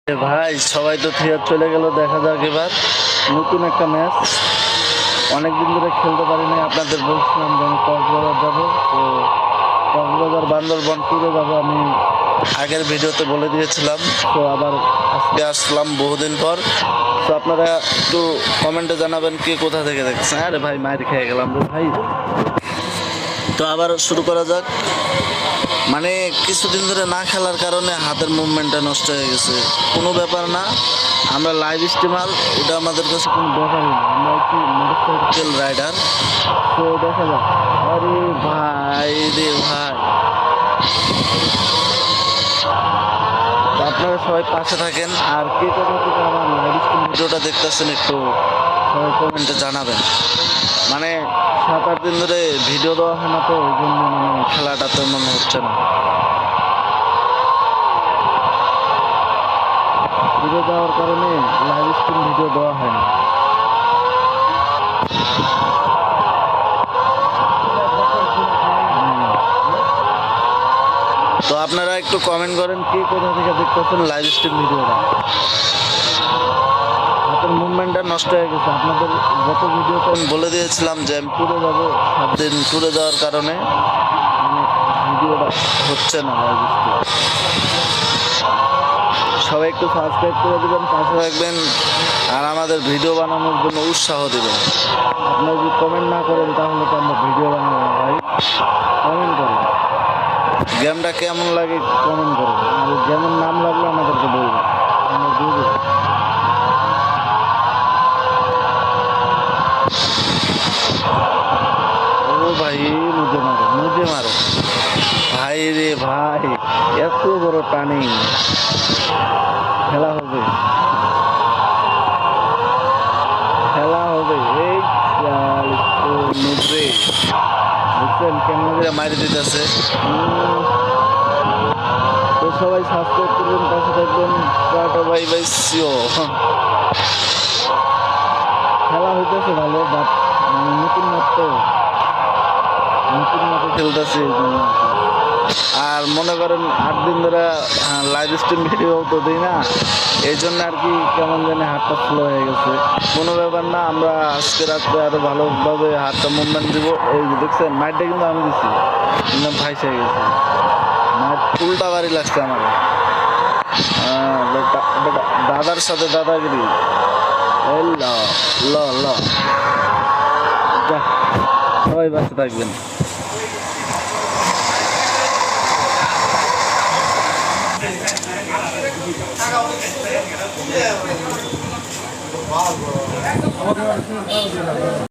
ভাই সবাই তো থিয়েটার চলে গেল, দেখা যাক এবার নতুন একটা ম্যাচ। অনেকদিন ধরে খেলতে পারিনি, আপনাদের বলছিলাম যে আমি কক্সবাজার যাবো, তো কক্সবাজার বান্দরবন ট্যুরে যাবো আমি আগের ভিডিওতে বলে দিয়েছিলাম। তো আবার আজকে আসলাম বহুদিন পর। তো আপনারা একটু কমেন্টে জানাবেন কে কোথা থেকে দেখছেন। আরে ভাই মায়ের খেয়ে গেলাম রে ভাই। তো আবার শুরু করা যাক। মানে কিছুদিন ধরে না খেলার কারণে হাতের মুভমেন্টটা নষ্ট হয়ে গেছে। কোনো ব্যাপার না, আমরা লাইভ স্ট্রিমার, এটা আমাদের কাছে কোনো ব্যাপারই না। আমরা একটু মোটরসাইকেল রাইডার। তো দেখা যাক। আরে ভাই রে ভাই, আপনারা সবাই পাশে থাকেন। আর কে কোথা থেকে আমার লাইভ স্ট্রিম ভিডিওটা দেখতেছেন একটু সবাই কমেন্টে জানাবেন। মানে 7-8 দিন ধরে ভিডিও দেওয়া হয় না, তো ওই জন্য মানে খেলাটা তেমন হচ্ছে না। ভিডিও দেওয়ার কারণে লাইভ স্ট্রিম ভিডিও দেওয়া হয় না। তো আপনারা একটু কমেন্ট করেন কে কোথা থেকে দেখতেছেন লাইভ স্ট্রিম ভিডিওটা। হাতের মুভমেন্টটা নষ্ট হয়ে গেছে। আপনাদের গত ভিডিওতে আমি বলে দিয়েছিলাম যে আমি ট্যুরে যাবো, 7 দিন ট্যুরে যাওয়ার কারণে মানে ভিডিওটা হচ্ছে না লাইভ স্ট্রিম। সবাই একটু সাবস্ক্রাইব করে দেবেন, পাশে রাখবেন, আর আমাদের ভিডিও বানানোর জন্য উৎসাহ দেবেন। আপনারা যদি কমেন্ট না করেন তাহলে তো আমরা ভিডিও বানাবো না ভাই। কমেন্ট করেন, গেমটা কেমন লাগে কমেন্ট করবেন, আর যেমন নাম লাগলে আমাদেরকে বলবেন, আমরা দিয়ে দেবো। ও ভাই মুজে মারো, মুজে মারো ভাই রে ভাই, এত বড় টার্নিং। খেলা হবে, খেলা হবে। এই নুবরে বুঝছেন কেমন করে মারি দিতেছে। তো সবাই সাবস্ক্রাইব করবেন, পাশে থাকবেন। Tata bye bye, see you. খেলা হইতেছে ভালো, বাট মানে নতুন মতো খেলতেছে। আর মনে করেন 8 দিন ধরে লাইভ স্ট্রিম ভিডিও তো দিই না, এই জন্য আর কি কেমন জানি হাতটা স্লো হয়ে গেছে। কোনো ব্যাপার না, আমরা আজকে রাত্রে আরো ভালোভাবে হাতটা মুভমেন্ট দিব। এই যে দেখছেন মাইটটা কিন্তু আমি দিচ্ছি, কিন্তু ভাইস হয়ে গেছে। মাইট উল্টা বাড়ি লাগছে আমার। দাদার সাথে দাদাগিরি। এই ল ল ল, সবাই বাসে থাকবেন।